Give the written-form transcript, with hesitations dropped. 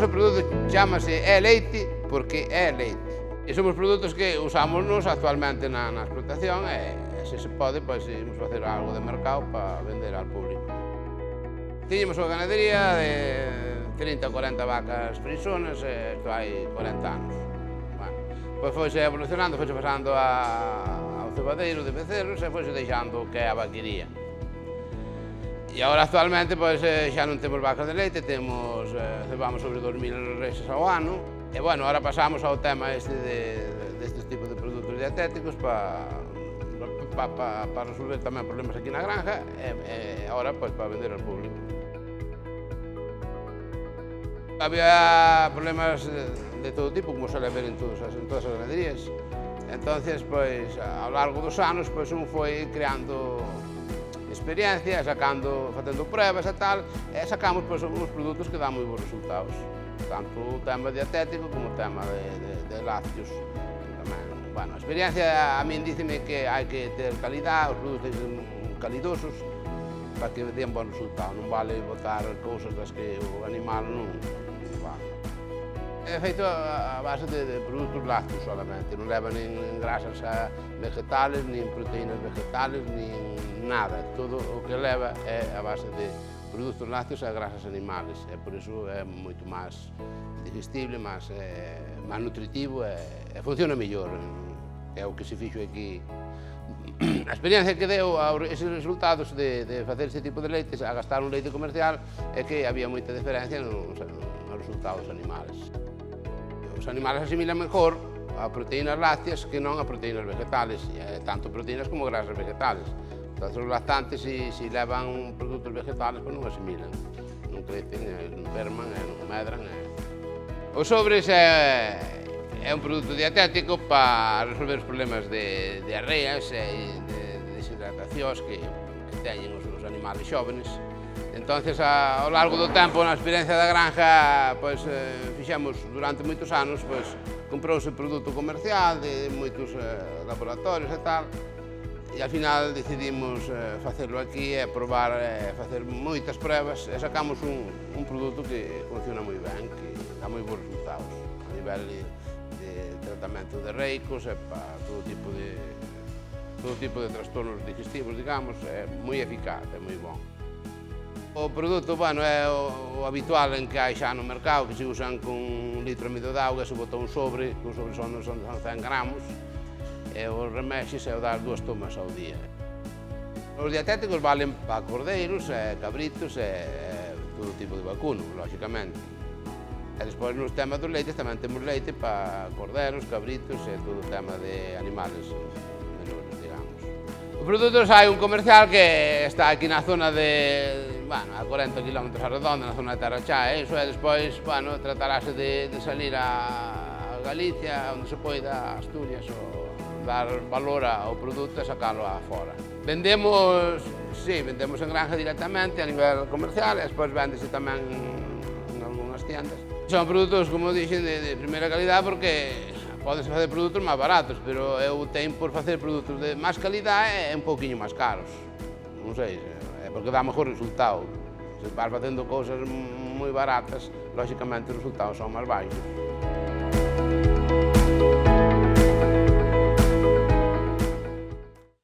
noso produto chamase É Leite porque é leite. E somos produtos que usámonos actualmente na explotación e se se pode, pois imos facer algo de mercado para vender ao público. Tiñamos unha ganadería de 30 ou 40 vacas frisonas, isto hai 40 anos. Bueno, pois foise evolucionando, foise pasando ao cebadeiro de becerros e foise deixando o que é a vaquería. E agora actualmente pois, xa non temos vacas de leite, cebamos sobre 2000 reses ao ano. E bueno, agora pasamos ao tema destes tipos de produtos dietéticos para resolver tamén problemas aquí na granja e agora pois para vender ao público. Había problemas de todo tipo, como suele haber en todas as ganaderías. Entonces, pois, ao largo dos anos, pois, un foi creando experiencia, facendo pruebas e tal, e sacamos pois, uns produtos que dan moi bons resultados. Tanto o tema dietético como o tema de lácteos. Bueno, a experiencia a min díceme que hai que ter calidad, os produtos ten calidosos, para que den bons resultados. Non vale botar cousas das que o animal non vale. É feito a base de produtos lácteos solamente, non leva nin grasas vegetales, nin proteínas vegetales, nin nada. Todo o que leva é a base de produtos lácteos e grasas animales, e por iso é moito máis digestible, máis nutritivo e funciona mellor. É o que se fixo aquí. A experiencia que deu eses resultados de facer este tipo de leites a gastar un leite comercial é que había moita diferencia nos resultados animales. Os animales asimilan mejor a proteínas lácteas que non a proteínas vegetales, tanto proteínas como grasas vegetales. Os lactantes, se levan produtos vegetales, non asimilan, non crecen, non enferman, non medran. Os sobres é un produto dietético para resolver os problemas de diarreas e de deshidratacións que teñen os animales xóvenes. Entón, ao largo do tempo, na experiencia da granja, fixemos durante moitos anos, comprouse produto comercial de moitos laboratorios e tal, e ao final decidimos facelo aquí e probar, facer moitas pruebas e sacamos un produto que funciona moi ben, que dá moi bons resultados a nivel de tratamento de reicos e para todo tipo de trastornos digestivos, digamos, é moi eficaz, é moi bon. O produto, bueno, é o habitual en que hai xa no mercado, que se usan con 1 litro e medio de auga, se bota un sobre, que os sobres son 100 gramos, e os remexes é o dar 2 tomas ao día. Os dietéticos valen para cordeiros, cabritos e todo tipo de vacuno, lógicamente. E despois nos temas dos leites tamén temos leite para corderos, cabritos e todo o tema de animales menores, digamos. Os produtos hai un comercial que está aquí na zona a 40 km a redonda, na zona de Terrachá, e despois, tratarase de salir a Galicia, onde se poida, a Asturias, dar valor ao produto e sacalo a fora. Vendemos en granja directamente a nivel comercial e despois vendese tamén en algunhas tiendas. Son produtos, como dixen, de primeira calidad porque podense facer produtos máis baratos, pero eu teño por facer produtos de máis calidad e un pouquiño máis caros. Non sei, é porque dá mejor resultado. Se vas facendo cousas moi baratas, lógicamente os resultados son máis baixos.